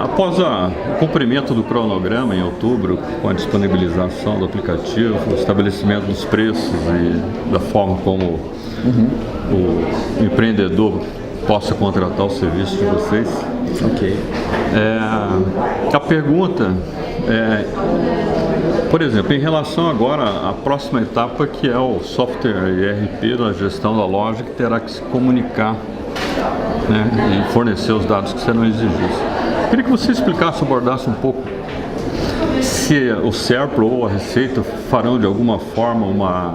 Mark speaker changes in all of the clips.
Speaker 1: Após o cumprimento do cronograma em outubro, com a disponibilização do aplicativo, o estabelecimento dos preços e da forma como o empreendedor possa contratar o serviço de vocês.
Speaker 2: Ok.
Speaker 1: A pergunta por exemplo, em relação agora à próxima etapa, que é o software ERP da gestão da loja, que terá que se comunicar, né, e fornecer os dados que serão exigidos. Queria que você explicasse, abordasse um pouco se o SERPRO ou a Receita farão de alguma forma uma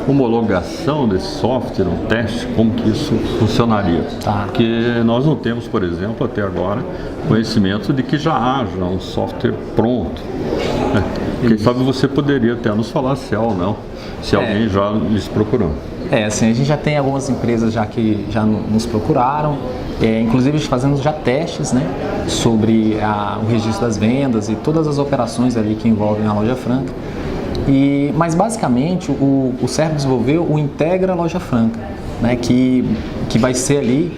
Speaker 1: homologação desse software, um teste, como que isso funcionaria.
Speaker 2: Tá.
Speaker 1: Porque nós não temos, por exemplo, até agora, conhecimento de que já haja um software pronto. Quem sabe você poderia até nos falar se é ou não, se alguém já lhes procurou.
Speaker 2: Assim, a gente já tem algumas empresas já que já nos procuraram, inclusive fazendo já testes, né, sobre o registro das vendas e todas as operações ali que envolvem a Loja Franca. Mas basicamente o SERPRO desenvolveu o Integra Loja Franca, né, que vai ser ali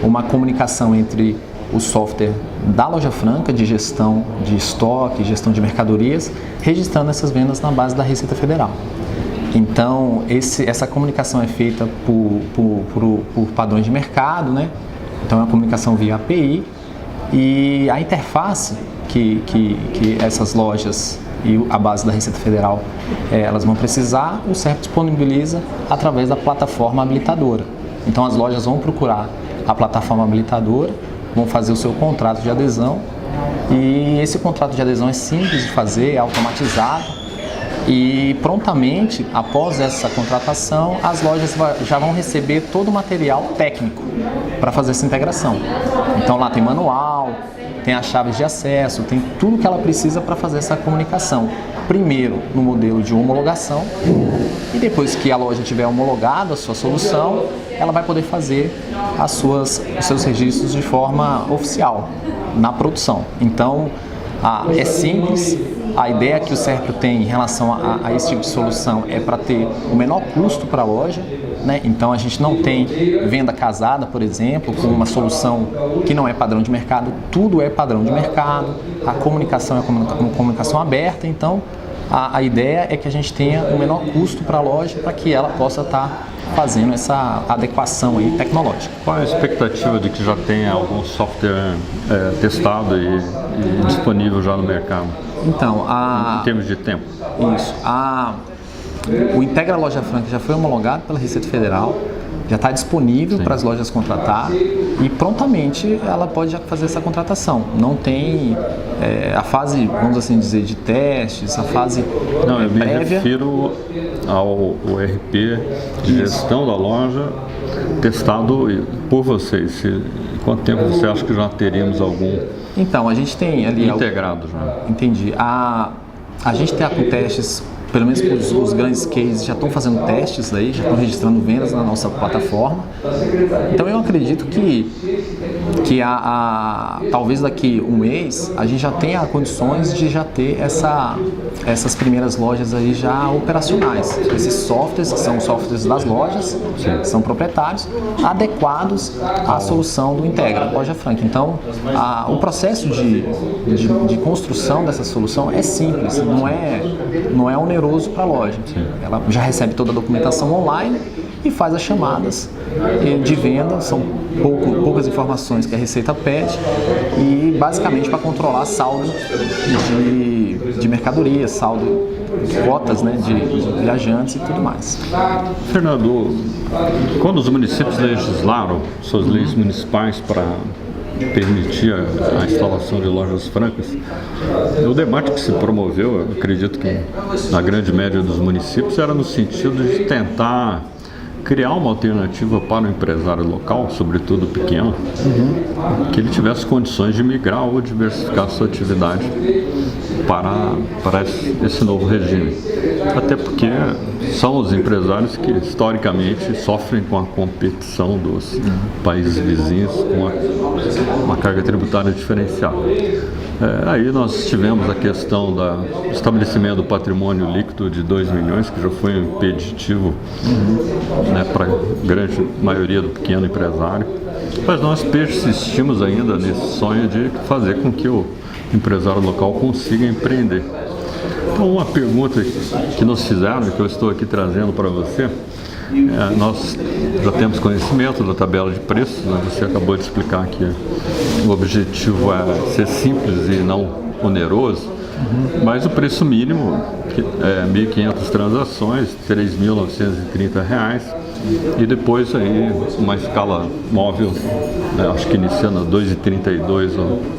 Speaker 2: uma comunicação entre o software da Loja Franca de gestão de estoque, gestão de mercadorias, registrando essas vendas na base da Receita Federal. Então essa comunicação é feita por padrões de mercado, né? Então é uma comunicação via API, e a interface que essas lojas e a base da Receita Federal elas vão precisar, o SERPRO disponibiliza através da plataforma habilitadora. Então as lojas vão procurar a plataforma habilitadora, vão fazer o seu contrato de adesão, e esse contrato de adesão é simples de fazer, é automatizado, e prontamente, após essa contratação, as lojas já vão receber todo o material técnico para fazer essa integração. Então lá tem manual, tem as chaves de acesso, tem tudo que ela precisa para fazer essa comunicação. Primeiro no modelo de homologação, e depois que a loja tiver homologado a sua solução, ela vai poder fazer os seus registros de forma oficial na produção. Então é simples. A ideia que o SERPRO tem em relação a esse tipo de solução é para ter o menor custo para a loja, né? Então a gente não tem venda casada, por exemplo, com uma solução que não é padrão de mercado. Tudo é padrão de mercado, a comunicação é uma comunicação aberta. Então a ideia é que a gente tenha o menor custo para a loja, para que ela possa estar fazendo essa adequação aí tecnológica.
Speaker 1: Qual é a expectativa de que já tenha algum software testado e disponível já no mercado?
Speaker 2: Então,
Speaker 1: em termos de tempo?
Speaker 2: Isso. O Integra Loja Franca já foi homologado pela Receita Federal, já está disponível para as lojas contratar, e prontamente ela pode já fazer essa contratação. Não tem a fase, vamos assim dizer, de testes, a fase
Speaker 1: Não, eu me
Speaker 2: prévia.
Speaker 1: refiro ao ERP de gestão da loja testado por vocês. Quanto tempo você acha que já teríamos algum
Speaker 2: Então, a gente tem ali
Speaker 1: integrado já?
Speaker 2: Entendi. A gente está com testes, pelo menos os grandes cases já estão fazendo testes aí, já estão registrando vendas na nossa plataforma. Então eu acredito que talvez daqui um mês a gente já tenha condições de já ter essas primeiras lojas aí já operacionais. Esses softwares, que são softwares das lojas, que são proprietários, adequados à solução do Integra Loja Franca. Então o processo de construção dessa solução é simples, não é oneroso para a loja. Ela já recebe toda a documentação online e faz as chamadas de venda. São poucas informações que a Receita pede, e basicamente para controlar saldo de mercadoria, saldo de cotas, né, de viajantes e tudo mais.
Speaker 1: Fernando, quando os municípios legislaram suas leis municipais para permitir a instalação de lojas francas, o debate que se promoveu, eu acredito que na grande média dos municípios, era no sentido de tentar criar uma alternativa para o empresário local, sobretudo pequeno, que ele tivesse condições de migrar ou diversificar sua atividade para esse novo regime. Até porque são os empresários que historicamente sofrem com a competição dos países vizinhos, com uma carga tributária diferenciada. Aí nós tivemos a questão do estabelecimento do patrimônio líquido de 2 milhões, que já foi um impeditivo, né, para a grande maioria do pequeno empresário. Mas nós persistimos ainda nesse sonho de fazer com que o empresário local consiga empreender. Então, uma pergunta que nos fizeram, que eu estou aqui trazendo para você, nós já temos conhecimento da tabela de preços, né? Você acabou de explicar que o objetivo é ser simples e não oneroso, mas o preço mínimo é 1.500 transações, R$ 3.930, e depois aí uma escala móvel, né? Acho que iniciando a 2,32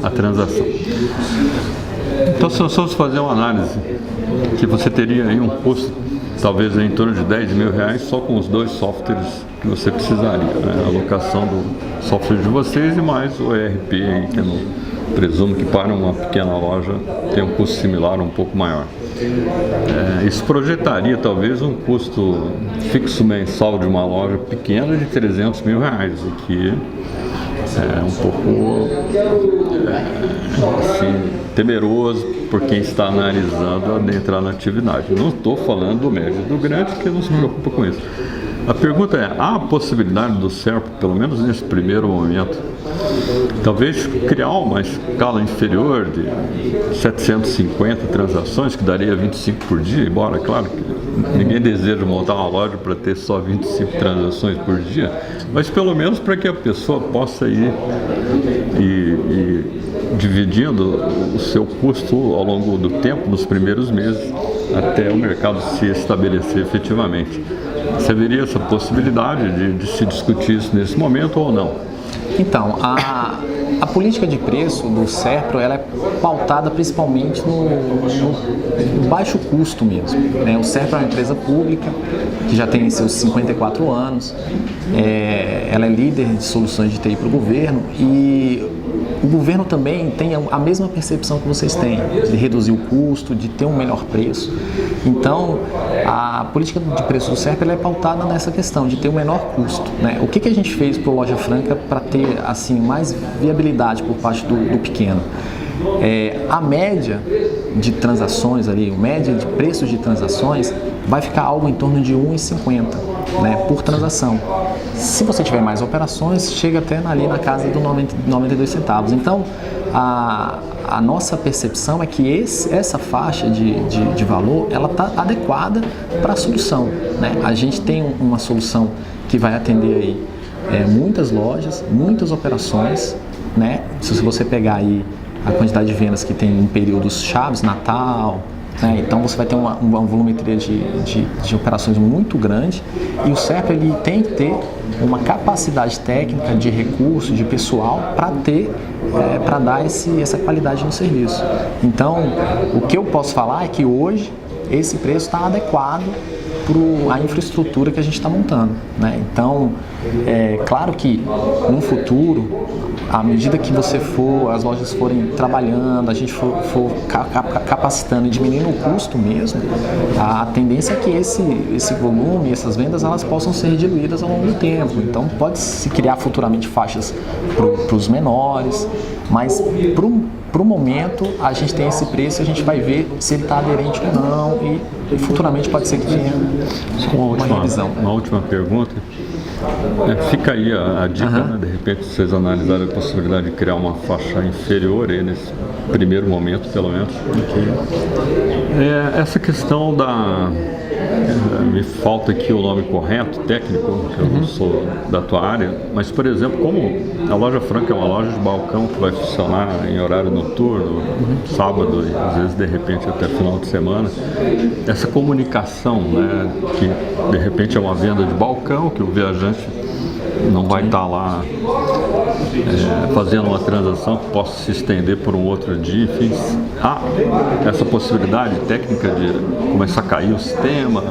Speaker 1: a transação. Então, se nós formos fazer uma análise, que você teria aí um custo talvez em torno de R$10.000 só com os 2 softwares que você precisaria, né? A alocação do software de vocês e mais o ERP aí, que eu presumo que para uma pequena loja tem um custo similar, um pouco maior. Isso projetaria talvez um custo fixo mensal de uma loja pequena de R$300.000, o que é um pouco assim, temeroso por quem está analisando adentrar na atividade. Não estou falando do médio e do grande, que não se preocupa com isso. A pergunta é, há a possibilidade do SERP, pelo menos nesse primeiro momento, talvez criar uma escala inferior de 750 transações, que daria 25 por dia, embora, claro, que ninguém deseja montar uma loja para ter só 25 transações por dia, mas pelo menos para que a pessoa possa ir dividindo o seu custo ao longo do tempo, nos primeiros meses, até o mercado se estabelecer efetivamente. Você veria essa possibilidade de se discutir isso nesse momento ou não?
Speaker 2: Então, a política de preço do SERPRO, ela é pautada principalmente no baixo custo mesmo, né? O SERPRO é uma empresa pública que já tem seus 54 anos, ela é líder de soluções de TI para o governo, e o governo também tem a mesma percepção que vocês têm, de reduzir o custo, de ter um melhor preço. Então, a política de preço do SERPRO ela é pautada nessa questão, de ter o menor custo, né? O que a gente fez para o Loja Franca para ter assim, mais viabilidade por parte do pequeno? A média de transações ali, a média de preços de transações vai ficar algo em torno de R$ 1,50, né, por transação. Se você tiver mais operações, chega até ali na casa do 92 centavos. Então, a nossa percepção é que essa faixa de valor, ela está adequada para a solução, né? A gente tem uma solução que vai atender aí muitas lojas, muitas operações, né? Se você pegar aí a quantidade de vendas que tem em períodos chaves, Natal, né? Então você vai ter uma volumetria de operações muito grande, e o SERPRO ele tem que ter uma capacidade técnica, de recurso, de pessoal para dar essa qualidade no serviço. Então, o que eu posso falar é que hoje esse preço está adequado para a infraestrutura que a gente está montando, né? Então, claro que no futuro, à medida que as lojas forem trabalhando, a gente for capacitando e diminuindo o custo mesmo, a tendência é que esse volume, essas vendas, elas possam ser diluídas ao longo do tempo. Então, pode-se criar futuramente faixas para os menores, mas para o momento, a gente tem esse preço e a gente vai ver se ele está aderente ou não, e futuramente pode ser que tenha uma revisão.
Speaker 1: Uma última pergunta. Fica aí a dica, né? De repente vocês analisarem a possibilidade de criar uma faixa inferior aí nesse primeiro momento, pelo menos. Essa questão me falta aqui o nome correto, técnico, que eu não sou da tua área, mas, por exemplo, como a Loja Franca é uma loja de balcão que vai funcionar em horário noturno, sábado e às vezes de repente até final de semana, essa comunicação, né, que de repente é uma venda de balcão, que o viajante não vai estar lá fazendo uma transação que possa se estender por um outro dia, enfim, há essa possibilidade técnica de começar a cair o sistema,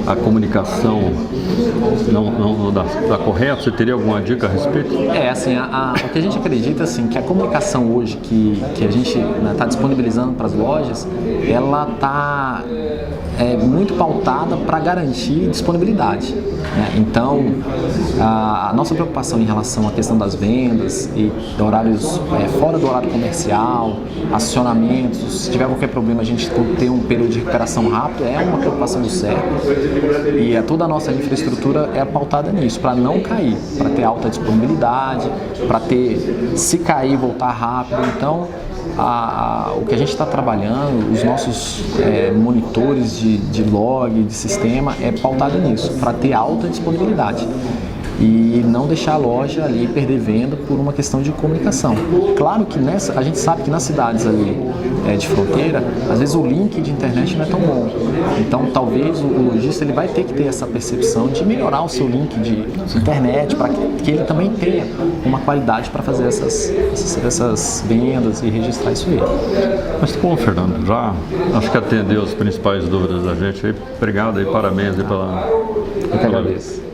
Speaker 1: a comunicação não dá correto. Você teria alguma dica a respeito?
Speaker 2: Assim, o que a gente acredita, assim, que a comunicação hoje que a gente está disponibilizando para as lojas, ela está muito pautada para garantir disponibilidade, né? Então, a nossa preocupação em relação à questão das vendas e de horários fora do horário comercial, acionamentos, se tiver qualquer problema a gente ter um período de recuperação rápido, é uma preocupação do CERP, e toda a nossa infraestrutura é pautada nisso, para não cair, para ter alta disponibilidade, para ter, se cair, voltar rápido. Então, o que a gente está trabalhando, os nossos monitores de log, de sistema, é pautado nisso, para ter alta disponibilidade e não deixar a loja ali perder venda por uma questão de comunicação. Claro que a gente sabe que nas cidades ali de fronteira, às vezes o link de internet não é tão bom. Então talvez o lojista ele vai ter que ter essa percepção de melhorar o seu link de internet para que ele também tenha uma qualidade para fazer essas vendas e registrar isso aí.
Speaker 1: Mas tá bom, Fernando, já acho que atendeu as principais dúvidas da gente aí. Obrigado e parabéns aí
Speaker 2: Eu que agradeço.